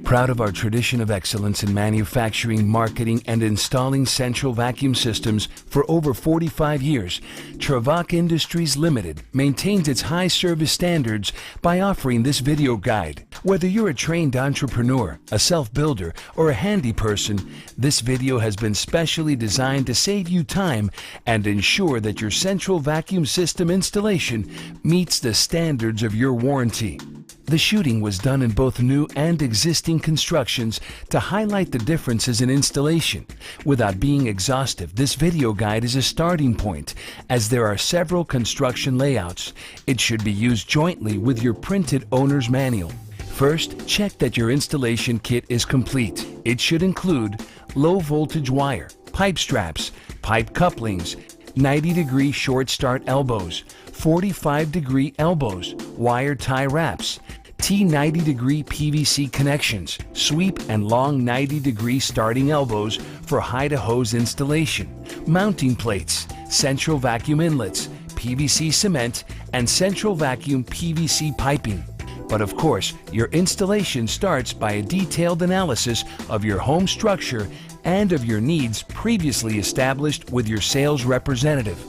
Proud of our tradition of excellence in manufacturing, marketing, and installing central vacuum systems for over 45 years, Travak Industries Limited maintains its high service standards by offering this video guide. Whether you're a trained entrepreneur, a self-builder, or a handy person, this video has been specially designed to save you time and ensure that your central vacuum system installation meets the standards of your warranty. The shooting was done in both new and existing constructions to highlight the differences in installation. Without being exhaustive, this video guide is a starting point, as there are several construction layouts. It should be used jointly with your printed owner's manual. First, check that your installation kit is complete. It should include low voltage wire, pipe straps, pipe couplings, 90-degree short start elbows, 45-degree elbows, wire tie wraps, T90-degree PVC connections, sweep and long 90-degree starting elbows for high-to-hose installation, mounting plates, central vacuum inlets, PVC cement, and central vacuum PVC piping. But of course, your installation starts by a detailed analysis of your home structure and of your needs previously established with your sales representative.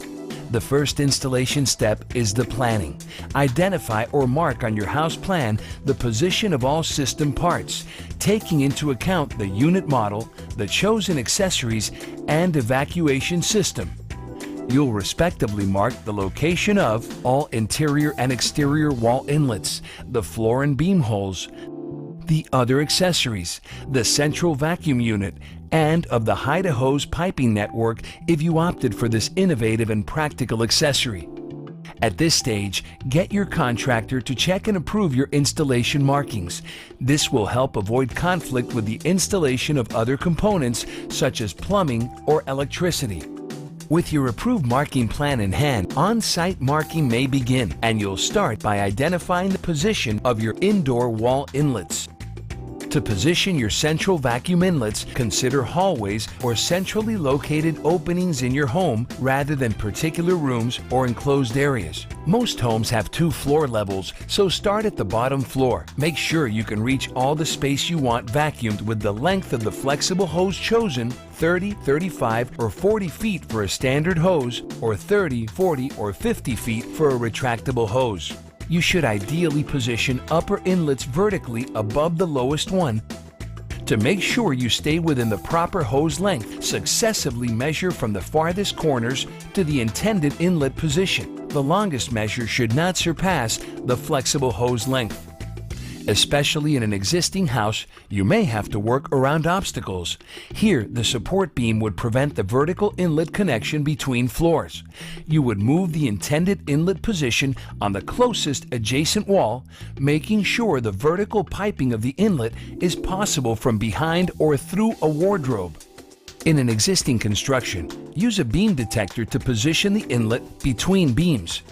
The first installation step is the planning. Identify or mark on your house plan the position of all system parts, taking into account the unit model, the chosen accessories, and evacuation system. You'll respectively mark the location of all interior and exterior wall inlets, the floor and beam holes, the other accessories, the central vacuum unit, and of the high-to-hose piping network if you opted for this innovative and practical accessory. At this stage, get your contractor to check and approve your installation markings. This will help avoid conflict with the installation of other components such as plumbing or electricity. With your approved marking plan in hand, on-site marking may begin, and you'll start by identifying the position of your indoor wall inlets. To position your central vacuum inlets, consider hallways or centrally located openings in your home rather than particular rooms or enclosed areas. Most homes have 2 floor levels, so start at the bottom floor. Make sure you can reach all the space you want vacuumed with the length of the flexible hose chosen, 30, 35, or 40 feet for a standard hose, or 30, 40, or 50 feet for a retractable hose. You should ideally position upper inlets vertically above the lowest one. To make sure you stay within the proper hose length, successively measure from the farthest corners to the intended inlet position. The longest measure should not surpass the flexible hose length. Especially in an existing house, you may have to work around obstacles. Here, the support beam would prevent the vertical inlet connection between floors. You would move the intended inlet position on the closest adjacent wall, making sure the vertical piping of the inlet is possible from behind or through a wardrobe. In an existing construction, use a beam detector to position the inlet between beams.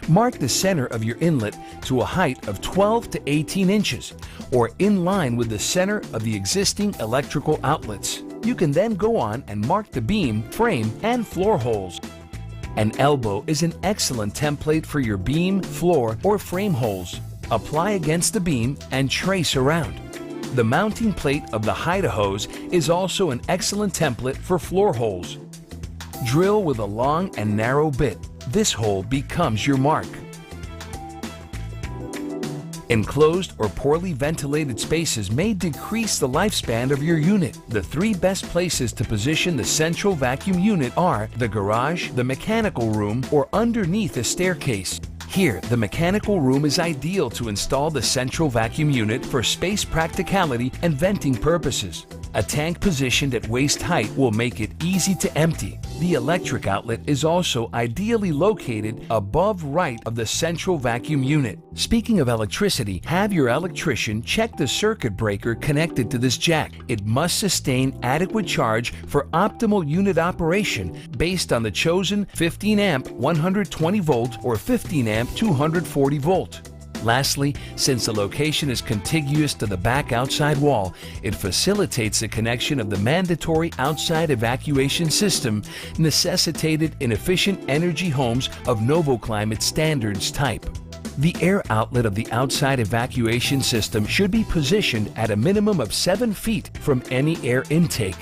Mark the center of your inlet to a height of 12 to 18 inches, or in line with the center of the existing electrical outlets. You can then go on and mark the beam, frame, and floor holes. An elbow is an excellent template for your beam, floor, or frame holes. Apply against the beam and trace around. The mounting plate of the hide-a-hose is also an excellent template for floor holes. Drill with a long and narrow bit. This hole becomes your mark. Enclosed or poorly ventilated spaces may decrease the lifespan of your unit. The 3 best places to position the central vacuum unit are the garage, the mechanical room, or underneath a staircase. Here, the mechanical room is ideal to install the central vacuum unit for space practicality and venting purposes. A tank positioned at waist height will make it easy to empty. The electric outlet is also ideally located above right of the central vacuum unit. Speaking of electricity, have your electrician check the circuit breaker connected to this jack. It must sustain adequate charge for optimal unit operation based on the chosen 15 amp 120 volt or 15 amp 240 volt. Lastly, since the location is contiguous to the back outside wall, it facilitates the connection of the mandatory outside evacuation system necessitated in efficient energy homes of NovoClimate standards type. The air outlet of the outside evacuation system should be positioned at a minimum of 7 feet from any air intake.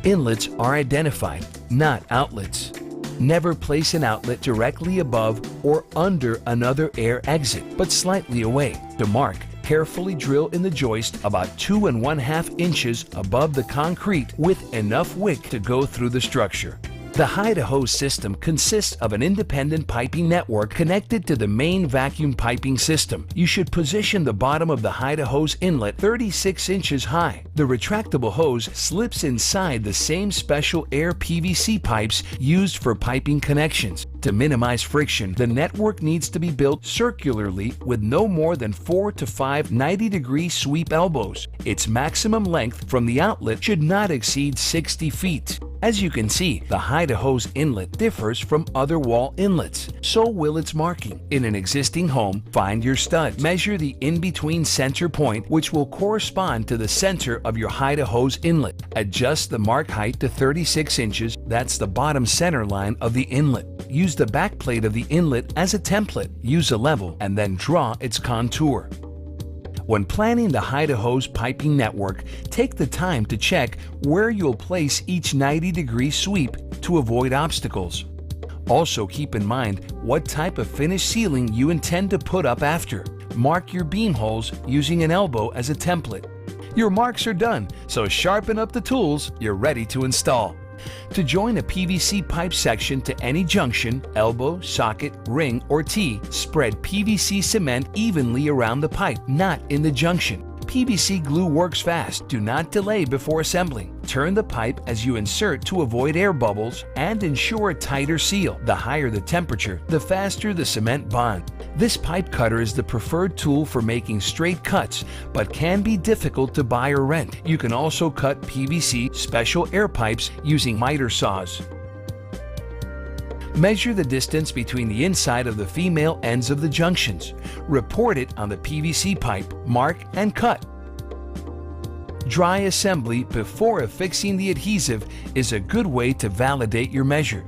Inlets are identified, not outlets. Never place an outlet directly above or under another air exit, but slightly away. To mark, carefully drill in the joist about 2 1/2 inches above the concrete with enough wick to go through the structure. The hide-a-hose system consists of an independent piping network connected to the main vacuum piping system. You should position the bottom of the hide-a-hose inlet 36 inches high. The retractable hose slips inside the same special air PVC pipes used for piping connections. To minimize friction, the network needs to be built circularly with no more than 4 to 5 90-degree sweep elbows. Its maximum length from the outlet should not exceed 60 feet. As you can see, the hide-a-hose inlet differs from other wall inlets. So will its marking. In an existing home, find your stud. Measure the in-between center point, which will correspond to the center of your hide-a-hose inlet. Adjust the mark height to 36 inches. That's the bottom center line of the inlet. Use the back plate of the inlet as a template. Use a level and then draw its contour. When planning the hide-a-hose piping network, take the time to check where you'll place each 90-degree sweep to avoid obstacles. Also keep in mind what type of finished ceiling you intend to put up after. Mark your beam holes using an elbow as a template. Your marks are done, so sharpen up the tools, you're ready to install. To join a PVC pipe section to any junction, elbow, socket, ring, or T, spread PVC cement evenly around the pipe, not in the junction. PVC glue works fast. Do not delay before assembling. Turn the pipe as you insert to avoid air bubbles and ensure a tighter seal. The higher the temperature, the faster the cement bond. This pipe cutter is the preferred tool for making straight cuts, but can be difficult to buy or rent. You can also cut PVC special air pipes using miter saws. Measure the distance between the inside of the female ends of the junctions. Report it on the PVC pipe, mark, and cut. Dry assembly before affixing the adhesive is a good way to validate your measure.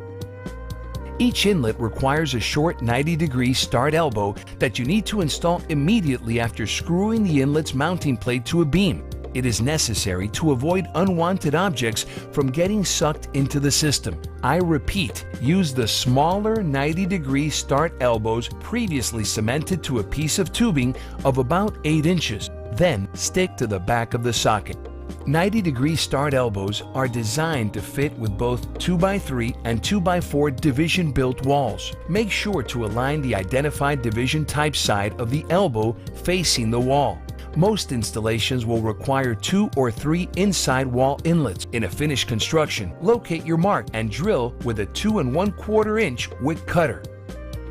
Each inlet requires a short 90-degree start elbow that you need to install immediately after screwing the inlet's mounting plate to a beam. It is necessary to avoid unwanted objects from getting sucked into the system. I repeat, use the smaller 90-degree start elbows previously cemented to a piece of tubing of about 8 inches. Then stick to the back of the socket. 90-degree start elbows are designed to fit with both 2x3 and 2x4 division-built walls. Make sure to align the identified division type side of the elbow facing the wall. Most installations will require 2 or 3 inside wall inlets. In a finished construction, locate your mark and drill with a 2 1/4 inch wick cutter.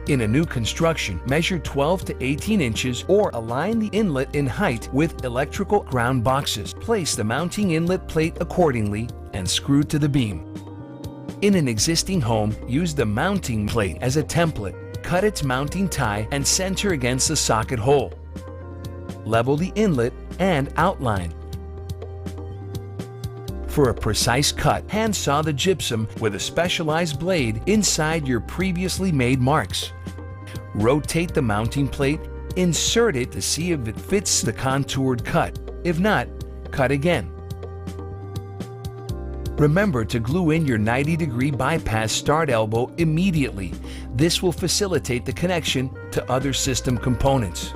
In a new construction, measure 12 to 18 inches or align the inlet in height with electrical ground boxes. Place the mounting inlet plate accordingly and screw to the beam. In an existing home, use the mounting plate as a template. Cut its mounting tie and center against the socket hole. Level the inlet and outline. For a precise cut, hand saw the gypsum with a specialized blade inside your previously made marks. Rotate the mounting plate, insert it to see if it fits the contoured cut. If not, cut again. Remember to glue in your 90-degree bypass start elbow immediately. This will facilitate the connection to other system components.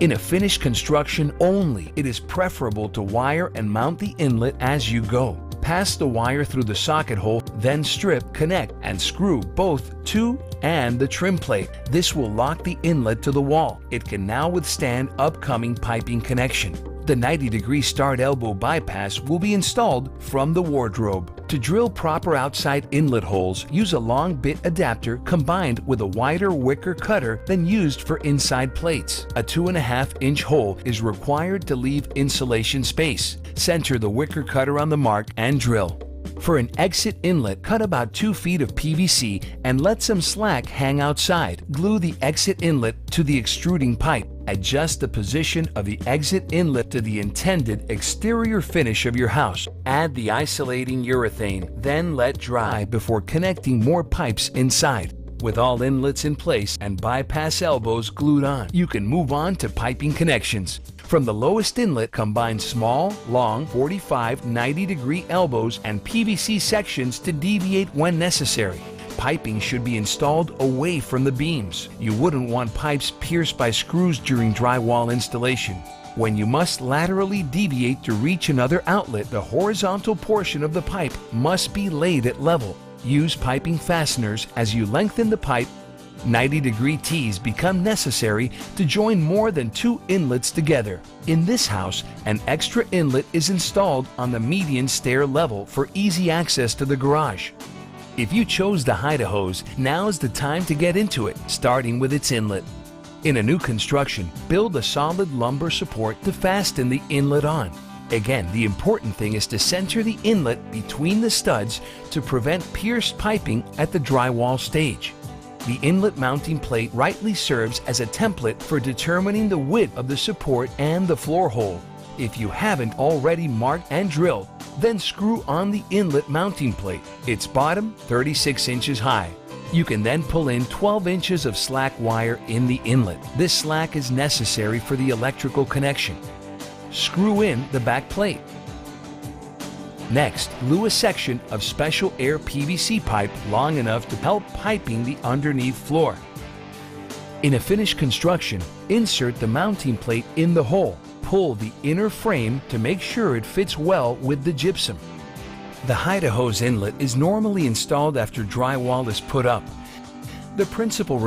In a finished construction only, it is preferable to wire and mount the inlet as you go. Pass the wire through the socket hole, then strip, connect, and screw both to and the trim plate. This will lock the inlet to the wall. It can now withstand upcoming piping connection. The 90-degree start elbow bypass will be installed from the wardrobe. To drill proper outside inlet holes, use a long bit adapter combined with a wider wicker cutter than used for inside plates. A 2.5 inch hole is required to leave insulation space. Center the wicker cutter on the mark and drill. For an exit inlet, cut about 2 feet of PVC and let some slack hang outside. Glue the exit inlet to the extruding pipe. Adjust the position of the exit inlet to the intended exterior finish of your house. Add the isolating urethane, then let dry before connecting more pipes inside. With all inlets in place and bypass elbows glued on, you can move on to piping connections. From the lowest inlet, combine small, long 45, 90-degree elbows and PVC sections to deviate when necessary. Piping should be installed away from the beams. You wouldn't want pipes pierced by screws during drywall installation. When you must laterally deviate to reach another outlet, the horizontal portion of the pipe must be laid at level. Use piping fasteners as you lengthen the pipe. 90-degree T's become necessary to join more than 2 inlets together. In this house, an extra inlet is installed on the median stair level for easy access to the garage. If you chose the Hide-A-Hose, now's the time to get into it, starting with its inlet. In a new construction, build a solid lumber support to fasten the inlet on. Again, the important thing is to center the inlet between the studs to prevent pierced piping at the drywall stage. The inlet mounting plate rightly serves as a template for determining the width of the support and the floor hole. If you haven't already marked and drilled, then screw on the inlet mounting plate. Its bottom 36 inches high. You can then pull in 12 inches of slack wire in the inlet. This slack is necessary for the electrical connection. Screw in the back plate. Next, glue a section of special air PVC pipe long enough to help piping the underneath floor. In a finished construction, insert the mounting plate in the hole. Pull the inner frame to make sure it fits well with the gypsum. The Hide-A-Hose inlet is normally installed after drywall is put up. The principal